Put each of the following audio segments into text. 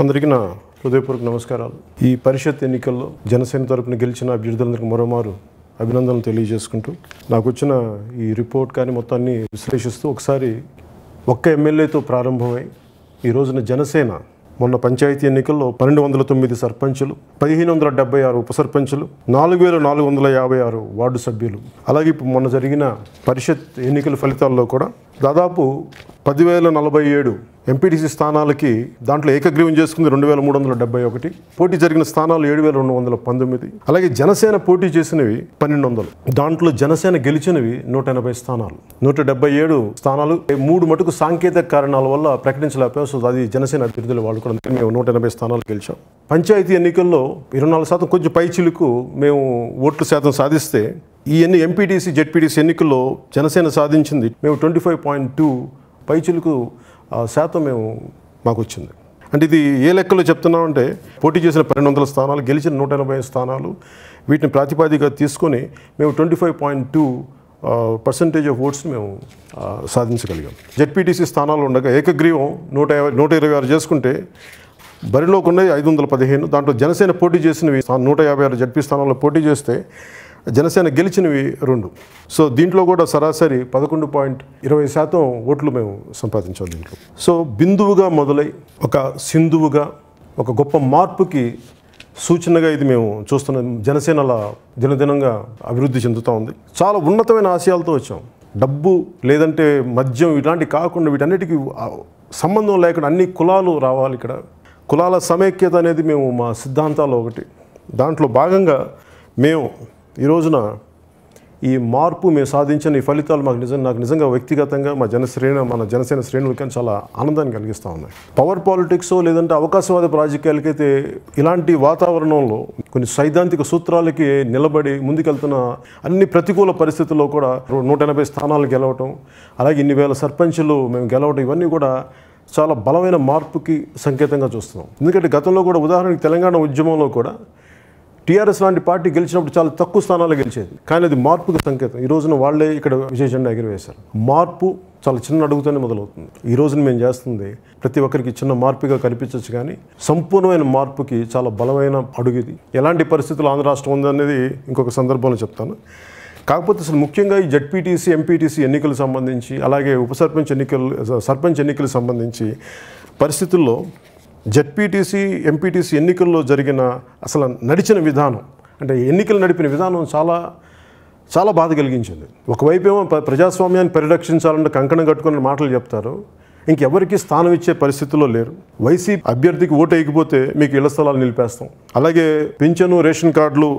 అందరికీ నా హృదయపూర్వక నమస్కారాలు. ఈ పరిషత్ ఎన్నికల్లో జనసేన తరపున గెలిచిన అభ్యర్థులందరికీ మరోమారు అభినందనలు తెలియజేసుకుంటూ నాకు వచ్చిన ఈ రిపోర్ట్ కానీ మొత్తాన్ని విశ్లేషిస్తూ ఒకసారి ఒక్క ఎమ్మెల్యేతో ప్రారంభమై ఈ రోజున జనసేన మొన్న పంచాయతీ ఎన్నికల్లో 1209 సర్పంచులు, 1576 ఉప సర్పంచులు, 4456 వార్డు సభ్యులు, అలాగే ఇప్పుడు మొన్న జరిగిన పరిషత్ ఎన్నికల ఫలితాల్లో కూడా దాదాపు 10,047 ఎంపీటీసీ స్థానాలకి దాంట్లో ఏకగ్రీవం చేసుకుంది 2371, పోటీ జరిగిన స్థానాలు 7,219, అలాగే జనసేన పోటీ చేసినవి 1200, దాంట్లో జనసేన గెలిచినవి 180 స్థానాలు, 177 స్థానాలు 3 మటుకు సాంకేతిక కారణాల వల్ల ప్రకటించలేకపోయాం. సో అది జనసేన అభ్యర్థులు వాళ్ళు కూడా మేము 180 స్థానాలు గెలిచాం. పంచాయతీ ఎన్నికల్లో 24% కొంచెం పైచిలుకు మేము ఓట్ల శాతం సాధిస్తే ఈ ఎంపీటీసీ జెడ్పీటీసీ ఎన్నికల్లో జనసేన సాధించింది మేము 25.2 పైచిలుకు శాతం మాకు వచ్చింది. అంటే ఇది ఏ లెక్కలో చెప్తున్నామంటే పోటీ చేసిన 1200 స్థానాలు, గెలిచిన 180 స్థానాలు, వీటిని ప్రాతిపదికగా తీసుకొని మేము 25.2% ఆఫ్ ఓట్స్ మేము సాధించగలిగాం. జెడ్పీటీసీ స్థానాలు ఉండగా ఏకగ్రీవం 126 చేసుకుంటే బరిలోకి ఉన్నాయి 515, దాంట్లో జనసేన పోటీ చేసినవి 156 జెడ్పీ స్థానాల్లో పోటీ చేస్తే జనసేన గెలిచినవి 2. సో దీంట్లో కూడా సరాసరి 11.20% ఓట్లు మేము సంపాదించాం దీంట్లో. సో బిందువుగా మొదలై ఒక సింధువుగా ఒక గొప్ప మార్పుకి సూచనగా ఇది మేము చూస్తున్నాం. జనసేనల దినదినంగా అభివృద్ధి చెందుతూ ఉంది. చాలా ఉన్నతమైన ఆశయాలతో వచ్చాం. డబ్బు లేదంటే మద్యం ఇలాంటివి కాకుండా వీటన్నిటికీ సంబంధం లేకుండా అన్ని కులాలు రావాలి. ఇక్కడ కులాల సమైక్యత అనేది మేము మా సిద్ధాంతాల్లో ఒకటి. దాంట్లో భాగంగా మేము ఈ రోజున ఈ మార్పు మేము సాధించిన ఈ ఫలితాలు నాకు నిజంగా వ్యక్తిగతంగా మన జనసేన శ్రేణులు కానీ చాలా ఆనందాన్ని కలిగిస్తూ ఉన్నాయి. పవర్ పాలిటిక్స్ లేదంటే అవకాశవాద రాజకీయాలకైతే ఇలాంటి వాతావరణంలో కొన్ని సైద్ధాంతిక సూత్రాలకి నిలబడి ముందుకెళ్తున్న అన్ని ప్రతికూల పరిస్థితుల్లో కూడా 180 స్థానాలు గెలవటం, అలాగే ఇన్ని వేల సర్పంచులు మేము గెలవటం, ఇవన్నీ కూడా చాలా బలమైన మార్పుకి సంకేతంగా చూస్తున్నాం. ఎందుకంటే గతంలో కూడా ఉదాహరణకి తెలంగాణ ఉద్యమంలో కూడా టీఆర్ఎస్ లాంటి పార్టీ గెలిచినప్పుడు చాలా తక్కువ స్థానాలు గెలిచేది, కానీ అది మార్పుకి సంకేతం. ఈ రోజున వాళ్ళే ఇక్కడ విజయ జెండా ఎగిరివేశారు. మార్పు చాలా చిన్న అడుగుతోనే మొదలవుతుంది. ఈ రోజున మేము చేస్తుంది ప్రతి ఒక్కరికి చిన్న మార్పుగా కనిపించవచ్చు, కానీ సంపూర్ణమైన మార్పుకి చాలా బలమైన అడుగు ఇది. ఎలాంటి పరిస్థితులు ఆంధ్ర రాష్ట్రం ఉందనేది ఇంకొక సందర్భంలో చెప్తాను. కాకపోతే అసలు ముఖ్యంగా ఈ జెడ్పీటీసీ ఎంపీటీసీ ఎన్నికలకు సంబంధించి, అలాగే సర్పంచ్ ఎన్నికలకు సంబంధించి పరిస్థితుల్లో జెడ్పీటీసీ ఎంపీటీసీ ఎన్నికల్లో జరిగిన అసలు నడిచిన విధానం, అంటే ఎన్నికలు నడిపిన విధానం చాలా చాలా బాధ కలిగించింది. ఒకవైపేమో ప్రజాస్వామ్యాన్ని పరిరక్షించాలంటే కంకణం కట్టుకున్న మాటలు చెప్తారు, ఇంకెవరికి స్థానం ఇచ్చే పరిస్థితుల్లో లేరు. వైసీపీ అభ్యర్థికి ఓటు వేయకపోతే మీకు ఇళ్ల స్థలాలు నిలిపేస్తాం, అలాగే పింఛను రేషన్ కార్డులు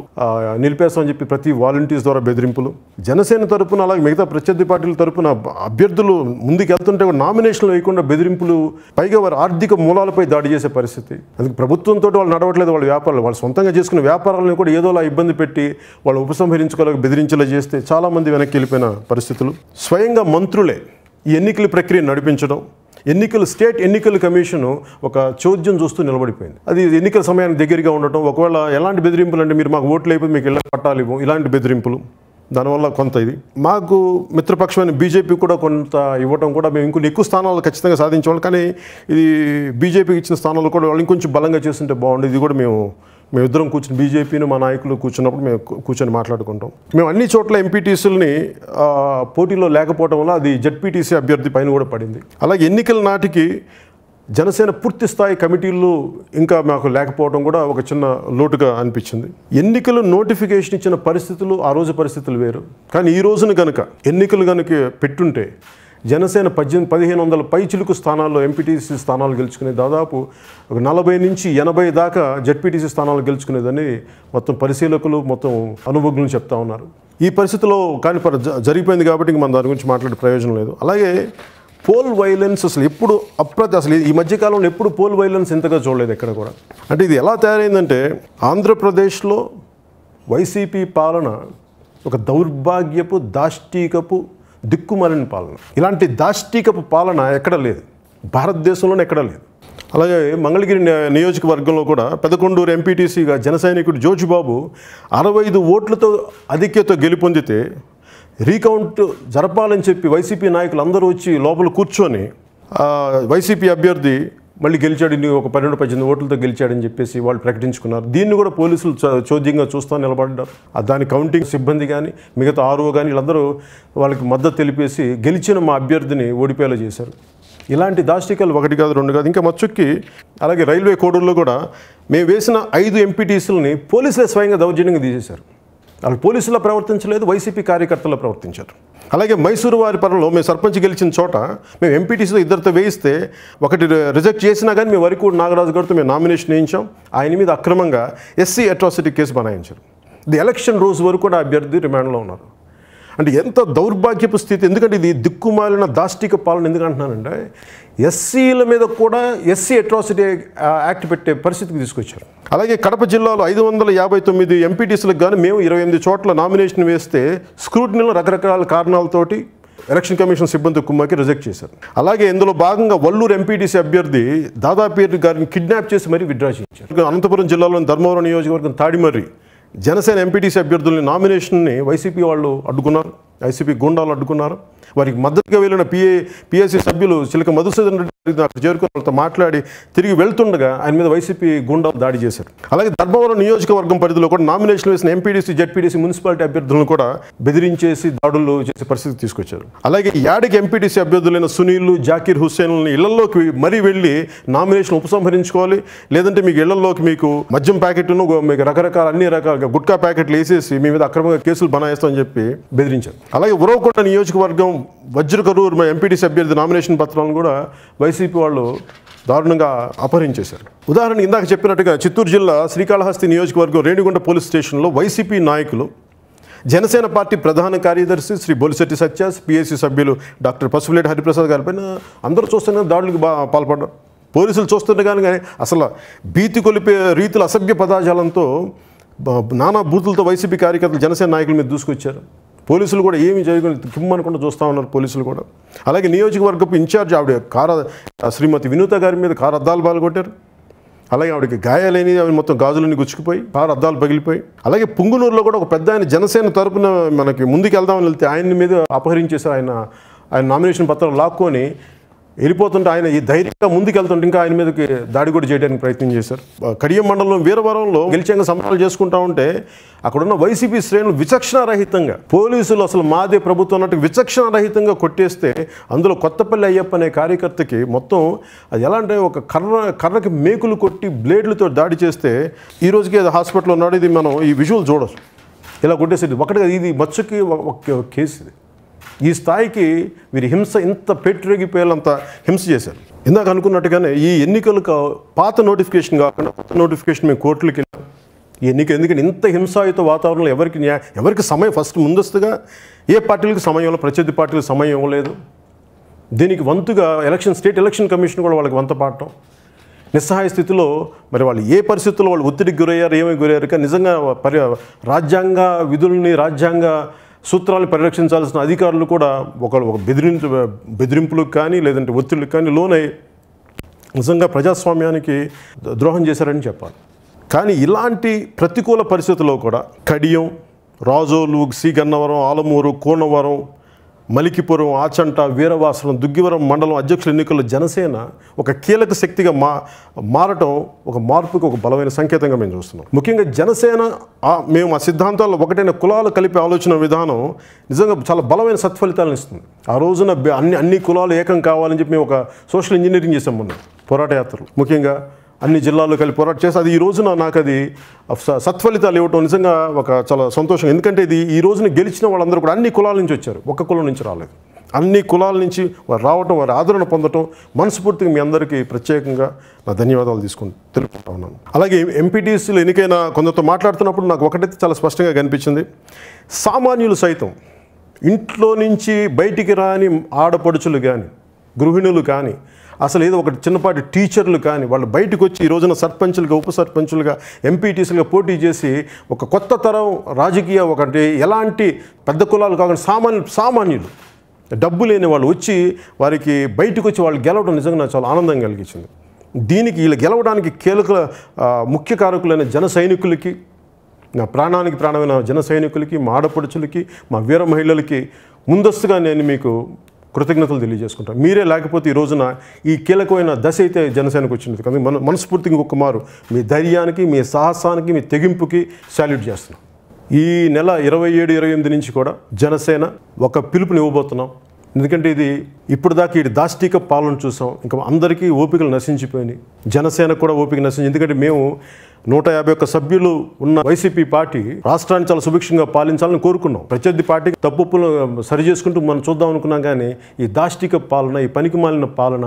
నిలిపేస్తామని చెప్పి ప్రతి వాలంటీర్స్ ద్వారా బెదిరింపులు. జనసేన తరపున అలాగే మిగతా ప్రత్యర్థి పార్టీల తరపున అభ్యర్థులు ముందుకు వెళ్తుంటే నామినేషన్లు వేయకుండా బెదిరింపులు, పైగా వారి ఆర్థిక మూలాలపై దాడి చేసే పరిస్థితి. అందుకే ప్రభుత్వంతో వాళ్ళు నడవట్లేదు, వాళ్ళ వ్యాపారాలు వాళ్ళు సొంతంగా చేసుకున్న వ్యాపారాలను కూడా ఏదోలా ఇబ్బంది పెట్టి వాళ్ళు ఉపసంహరించుకోలేక బెదిరించేలా చేస్తే చాలామంది వెనక్కి వెళ్ళిపోయిన పరిస్థితులు. స్వయంగా మంత్రులే ఈ ఎన్నికల ప్రక్రియ నడిపించడం, స్టేట్ ఎన్నికల కమిషను ఒక చోద్యం చూస్తూ నిలబడిపోయింది. అది ఎన్నికల సమయానికి దగ్గరగా ఉండటం, ఒకవేళ ఎలాంటి బెదిరింపులు అంటే మీరు మాకు ఓట్లు అయిపోయి మీకు ఇళ్ళ పట్టాలు ఇవ్వం, ఇలాంటి బెదిరింపులు. దానివల్ల కొంత ఇది మాకు మిత్రపక్షమైన బీజేపీ కూడా కొంత ఇవ్వటం కూడా మేము ఇంకొన్ని ఎక్కువ స్థానాలు ఖచ్చితంగా సాధించేవాళ్ళం, కానీ ఇది బీజేపీకి ఇచ్చిన స్థానాలు కూడా వాళ్ళు ఇంకొంచెం బలంగా చేస్తుంటే బాగుండేది. ఇది కూడా మేమిద్దరం కూర్చొని బీజేపీని మా నాయకులు కూర్చున్నప్పుడు మేము కూర్చొని మాట్లాడుకుంటాం. మేము అన్ని చోట్ల ఎంపీటీసీలని పోటీలో లేకపోవడం వల్ల అది జెడ్పీటీసీ అభ్యర్థి పైన కూడా పడింది. అలాగే ఎన్నికల నాటికి జనసేన పూర్తి స్థాయి కమిటీలు ఇంకా మాకు లేకపోవడం కూడా ఒక చిన్న లోటుగా అనిపించింది. ఎన్నికలు నోటిఫికేషన్ ఇచ్చిన పరిస్థితులు ఆ రోజు పరిస్థితులు వేరు, కానీ ఈ రోజున కనుక ఎన్నికలు కనుక పెట్టుంటే జనసేన 1500 పైచిలుకు స్థానాల్లో ఎంపీటీసీ స్థానాలు గెలుచుకునేది, దాదాపు ఒక 40 నుంచి 80 దాకా జెడ్పీటీసీ స్థానాలు గెలుచుకునేదని మొత్తం పరిశీలకులు మొత్తం అనుభవజ్ఞులు చెప్తా ఉన్నారు. ఈ పరిస్థితిలో కానీ జరిగిపోయింది కాబట్టి ఇంక మన దాని గురించి మాట్లాడే ప్రయోజనం లేదు. అలాగే పోల్ వైలెన్స్ అసలు అసలు ఈ మధ్యకాలంలో ఎప్పుడు పోల్ వైలెన్స్ ఇంతగా చూడలేదు ఎక్కడ కూడా. అంటే ఇది ఎలా తయారైందంటే ఆంధ్రప్రదేశ్లో వైసీపీ పాలన ఒక దౌర్భాగ్యపు దాష్టీకపు దిక్కుమాలిన పాలన. ఇలాంటి దాష్టీకపు పాలన ఎక్కడ లేదు, భారతదేశంలోనే ఎక్కడ లేదు. అలాగే మంగళగిరి నియోజకవర్గంలో కూడా పెదకొండూరు ఎంపీటీసీగా జన సైనికుడు జోజిబాబు 65 ఓట్లతో ఆధిక్యతతో గెలుపొందితే రీకౌంట్ జరపాలని చెప్పి వైసీపీ నాయకులు అందరూ వచ్చి లోపల కూర్చొని వైసీపీ అభ్యర్థి మళ్ళీ గెలిచాడు, ఇన్ని ఒక 12-18 ఓట్లతో గెలిచాడని చెప్పేసి వాళ్ళు ప్రకటించుకున్నారు. దీన్ని కూడా పోలీసులు చోద్యంగా చూస్తూ నిలబడ్డారు. దాని కౌంటింగ్ సిబ్బంది కానీ మిగతా ఆర్ఓ కానీ వీళ్ళందరూ వాళ్ళకి మద్దతు తెలిపేసి గెలిచిన మా అభ్యర్థిని ఓడిపోయేలా చేశారు. ఇలాంటి దాష్టికాలు 1 కాదు 2 కాదు. ఇంకా మచ్చుక్కి అలాగే రైల్వే కోడూరులో కూడా మేము వేసిన 5 ఎంపీటీసీలని పోలీసులే స్వయంగా దౌర్జన్యంగా తీసేశారు. వాళ్ళు పోలీసులా ప్రవర్తించలేదు, వైసీపీ కార్యకర్తలు ప్రవర్తించారు. అలాగే మైసూరు వారి పరంలో మేము సర్పంచ్ గెలిచిన చోట మేము ఎంపీటీసీలో 2 వేయిస్తే 1 రిజెక్ట్ చేసినా కానీ మేము వరకు నాగరాజు గారితో మేము నామినేషన్ వేయించాం. ఆయన మీద అక్రమంగా ఎస్సీ అట్రాసిటీ కేసు బనాయించారు. ఇది ఎలక్షన్ రోజు వరకు కూడా అభ్యర్థి రిమాండ్లో ఉన్నారు. అంటే ఎంత దౌర్భాగ్యపు స్థితి. ఎందుకంటే ఇది దిక్కుమాలిన దాష్టిక పాలన. ఎందుకంటున్నానంటే ఎస్సీల మీద కూడా ఎస్సీ అట్రాసిటీ యాక్ట్ పెట్టే పరిస్థితికి తీసుకొచ్చారు. అలాగే కడప జిల్లాలో 559 ఎంపీటీసీలకు కానీ మేము 28 చోట్ల నామినేషన్ వేస్తే స్క్రూటినీలో రకరకాల కారణాలతోటి ఎలక్షన్ కమిషన్ సిబ్బంది కుమ్మకి రిజెక్ట్ చేశారు. అలాగే ఇందులో భాగంగా వల్లూరు ఎంపీటీసీ అభ్యర్థి దాదాపేరు గారిని కిడ్నాప్ చేసి మరీ విత్డ్రా చేయించారు. అనంతపురం జిల్లాలోని ధర్మవరం నియోజకవర్గం తాడిమర్రి జనసేన ఎంపీటీసీ అభ్యర్థులని నామినేషన్ని వైసీపీ వాళ్ళు అడ్డుకున్నారు, వైసీపీ గుండాలు అడ్డుకున్నారు. వారికి మద్దతుగా వెళ్ళిన పిఎస్సీ సభ్యులు చిలక మధుసూదన్ రెడ్డి అక్కడ చేరుకుని వాళ్ళతో మాట్లాడి తిరిగి వెళ్తుండగా ఆయన మీద వైసీపీ గుండాలు దాడి చేశారు. అలాగే ధర్మవరం నియోజకవర్గం పరిధిలో కూడా నామినేషన్ వేసిన ఎంపీటీసీ జెడ్పీటీసీ మున్సిపాలిటీ అభ్యర్థులను కూడా బెదిరించేసి దాడులు చేసే పరిస్థితి తీసుకొచ్చారు. అలాగే యాడికి ఎంపీటీసీ అభ్యర్థులైన సునీల్, జాకీర్ హుస్సేన్లని ఇళ్లలోకి మరీ వెళ్ళి నామినేషన్ ఉపసంహరించుకోవాలి, లేదంటే మీకు ఇళ్లలోకి మీకు మద్యం ప్యాకెట్ను మీకు రకరకాల అన్ని రకాల గుట్కా ప్యాకెట్లు వేసేసి మీ మీద అక్రమంగా కేసులు బనాయిస్తామని చెప్పి బెదిరించారు. అలాగే ఉరవకొండ నియోజకవర్గం వజ్రకరూరు ఎంపీటీసీ అభ్యర్థి నామినేషన్ పత్రాలను కూడా వైసీపీ వాళ్ళు దారుణంగా అపహరించేశారు. ఉదాహరణకు ఇందాక చెప్పినట్టుగా చిత్తూరు జిల్లా శ్రీకాళహస్తి నియోజకవర్గం రేణిగుంట పోలీస్ స్టేషన్లో వైసీపీ నాయకులు జనసేన పార్టీ ప్రధాన కార్యదర్శి శ్రీ బొలిశెట్టి సత్య, పిఎస్సీ సభ్యులు డాక్టర్ పసుపులేటి హరిప్రసాద్ గారిపైన అందరూ చూస్తున్న దాడులకు పాల్పడ్డారు. పోలీసులు చూస్తుండగానే అసలు భీతి కొలిపే రీతిలో అసభ్య పదాజాలంతో నానా బూతులతో వైసీపీ కార్యకర్తలు జనసేన నాయకుల మీద దూసుకొచ్చారు. పోలీసులు కూడా ఏమీ చేయకుండా కిమ్మనుకుండా చూస్తూ ఉన్నారు పోలీసులు కూడా. అలాగే నియోజకవర్గపు ఇన్ఛార్జ్ ఆవిడ శ్రీమతి వినూత గారి మీద కారు అద్దాలు పాల్గొట్టారు. అలాగే ఆవిడకి గాయాలేని అవి మొత్తం గాజులన్నీ గుచ్చుకుపోయి కారు అద్దాలు పగిలిపోయి. అలాగే పుంగునూరులో కూడా ఒక పెద్ద ఆయన జనసేన తరపున మనకి ముందుకు వెళ్దామని వెళ్తే ఆయన మీద అపహరించేశారు. ఆయన నామినేషన్ పత్రం లాక్కొని వెళ్ళిపోతుంటే ఆయన ఈ ధైర్యంగా ముందుకు వెళ్తుంటే ఇంకా ఆయన మీదకి దాడి కూడా చేయడానికి ప్రయత్నం చేశారు. కడియం మండలం వీరవరంలో గెలిచేంగా సంబరాలు చేసుకుంటా ఉంటే అక్కడున్న వైసీపీ శ్రేణులు విచక్షణారహితంగా పోలీసులు అసలు మాదే ప్రభుత్వం అన్నట్టు విచక్షణారహితంగా కొట్టేస్తే అందులో కొత్తపల్లి అయ్యప్ప అనే కార్యకర్తకి మొత్తం అది ఎలా అంటే ఒక కర్రకి మేకులు కొట్టి బ్లేడ్లతో దాడి చేస్తే ఈ రోజుకి అది హాస్పిటల్లో ఉన్నాడు. ఇది మనం ఈ విజువల్ చూడొచ్చు. ఇలా కొట్టేసేది ఒకటిగా ఇది మచ్చుకి ఒక కేసు. ఇది ఈ స్థాయికి వీరి హింస ఇంత పెట్టిరెగిపోయేంత హింస చేశారు. ఇందాక అనుకున్నట్టుగానే ఈ ఎన్నికలకు పాత నోటిఫికేషన్ కాకుండా కొత్త నోటిఫికేషన్ మేము కోర్టులకు వెళ్ళాం. ఈ ఎన్నిక ఎందుకంటే ఇంత హింసాయుత వాతావరణంలో ఎవరికి సమయం ఫస్ట్ ముందస్తుగా ఏ పార్టీలకు సమయంలో ప్రత్యర్థి పార్టీలకు సమయం ఇవ్వలేదు. దీనికి వంతుగా స్టేట్ ఎలక్షన్ కమిషన్ కూడా వాళ్ళకి వంత పాడటం, నిస్సహాయ స్థితిలో మరి వాళ్ళు ఏ పరిస్థితుల్లో వాళ్ళు ఒత్తిడికి గురయ్యారు, ఏమీ గురయ్యారు. కానీ నిజంగా రాజ్యాంగ విధుల్ని రాజ్యాంగ సూత్రాలను పరిరక్షించాల్సిన అధికారులు కూడా ఒక బెదిరింపులకు కానీ లేదంటే ఒత్తిడికి కానీ లోనై నిజంగా ప్రజాస్వామ్యానికి ద్రోహం చేశారని చెప్పాలి. కానీ ఇలాంటి ప్రతికూల పరిస్థితుల్లో కూడా కడియం, రాజోలు, సి గన్నవరం, ఆలమూరు, కోనవరం, మలికిపురం, ఆచంట, వీరవాసనం, దుగ్గివరం మండలం అధ్యక్షుల ఎన్నికల్లో జనసేన ఒక కీలక శక్తిగా మారటం ఒక మార్పుకి ఒక బలమైన సంకేతంగా మేము చూస్తున్నాం. ముఖ్యంగా జనసేన మేము ఆ సిద్ధాంతాల్లో ఒకటైన కులాలు కలిపే ఆలోచన విధానం నిజంగా చాలా బలమైన సత్ఫలితాలను ఇస్తుంది. ఆ రోజున అన్ని కులాలు ఏకం కావాలని చెప్పి మేము ఒక సోషల్ ఇంజనీరింగ్ చేసాం మొన్న పోరాట యాత్రలు. ముఖ్యంగా అన్ని జిల్లాల్లో కలిపి పోరాటం చేసి అది ఈ రోజున నాకు అది సత్ఫలితాలు ఇవ్వటం నిజంగా ఒక చాలా సంతోషం. ఎందుకంటే ఇది ఈ రోజున గెలిచిన వాళ్ళందరూ కూడా అన్ని కులాల నుంచి వచ్చారు, ఒక్క కులం నుంచి రాలేదు. అన్ని కులాల నుంచి వారు రావటం, వారి ఆదరణ పొందటం మనస్ఫూర్తిగా మీ అందరికీ ప్రత్యేకంగా నా ధన్యవాదాలు తెలుపుకుంటా ఉన్నాను. అలాగే ఎంపీటీసీలు ఎన్నికైన కొందరితో మాట్లాడుతున్నప్పుడు నాకు ఒకటైతే చాలా స్పష్టంగా కనిపించింది. సామాన్యులు సైతం ఇంట్లో నుంచి బయటికి రాని ఆడపడుచులు కానీ గృహిణులు కానీ అసలు ఏదో ఒక చిన్నపాటి టీచర్లు కానీ వాళ్ళు బయటకు వచ్చి ఈ రోజున సర్పంచులుగా, ఉప సర్పంచులుగా, ఎంపీటీసీలుగా పోటీ చేసి ఒక కొత్త తరం రాజకీయ ఒకటి ఎలాంటి పెద్ద కులాలు కాకుండా సామాన్యులు డబ్బు లేని వాళ్ళు వచ్చి వారికి బయటకు వచ్చి వాళ్ళు గెలవడం నిజంగా నాకు చాలా ఆనందం కలిగించింది. దీనికి వీళ్ళు గెలవడానికి ముఖ్య కారకులైన జన సైనికులకి, నా ప్రాణానికి ప్రాణమైన జన సైనికులకి, మా ఆడపడుచులకి, మా వీర మహిళలకి ముందస్తుగా నేను మీకు కృతజ్ఞతలు తెలియజేసుకుంటాం. మీరే లేకపోతే ఈ రోజున ఈ కీలకమైన దశ అయితే జనసేనకు వచ్చింది కానీ మనస్ఫూర్తిగా ఇంకొక మారు మీ ధైర్యానికి, మీ సాహసానికి, మీ తెగింపుకి సాల్యూట్ చేస్తున్నాం. ఈ నెల 27-28 నుంచి కూడా జనసేన ఒక పిలుపుని ఇవ్వబోతున్నాం. ఎందుకంటే ఇది ఇప్పుడు దాకా ఈ దాష్టిక పాలన చూసాం. ఇంకా అందరికీ ఓపికలు నశించిపోయినాయి. జనసేనకు కూడా ఓపిక నశించి, ఎందుకంటే మేము 151 సభ్యులు ఉన్న వైసీపీ పార్టీ రాష్ట్రాన్ని చాలా సుభిక్షంగా పాలించాలని కోరుకున్నాం. ప్రత్యర్థి పార్టీకి తప్పులు సరి చేసుకుంటూ మనం చూద్దాం అనుకున్నాం. కానీ ఈ దాష్టిక పాలన, ఈ పనికిమాలిన పాలన,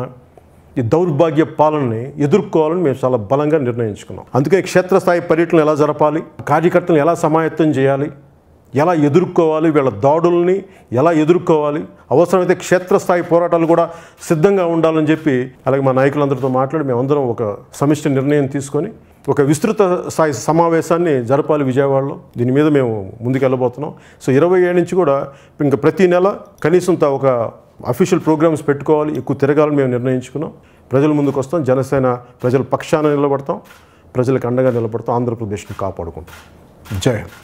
ఈ దౌర్భాగ్య పాలనని ఎదుర్కోవాలని మేము చాలా బలంగా నిర్ణయించుకున్నాం. అందుకే క్షేత్రస్థాయి పర్యటనలు ఎలా జరపాలి, కార్యకర్తలను ఎలా సమాయత్తం చేయాలి, ఎలా ఎదుర్కోవాలి, వీళ్ళ దాడుల్ని ఎలా ఎదుర్కోవాలి, అవసరమైతే క్షేత్రస్థాయి పోరాటాలు కూడా సిద్ధంగా ఉండాలని చెప్పి అలాగే మా నాయకులందరితో మాట్లాడి మేమందరం ఒక సమిష్టి నిర్ణయం తీసుకొని ఒక విస్తృత స్థాయి సమావేశాన్ని జరపాలి విజయవాడలో. దీని మీద మేము ముందుకు వెళ్ళబోతున్నాం. సో 27 నుంచి కూడా ఇంకా ప్రతి నెల కనీసం ఒక అఫీషియల్ ప్రోగ్రామ్స్ పెట్టుకోవాలి, ఎక్కువ తిరగాలని మేము నిర్ణయించుకున్నాం. ప్రజల ముందుకు వస్తాం, జనసేన ప్రజల పక్షాన నిలబడతాం, ప్రజలకు అండగా నిలబడతాం, ఆంధ్రప్రదేశ్ని కాపాడుకుంటాం. జై హింద్.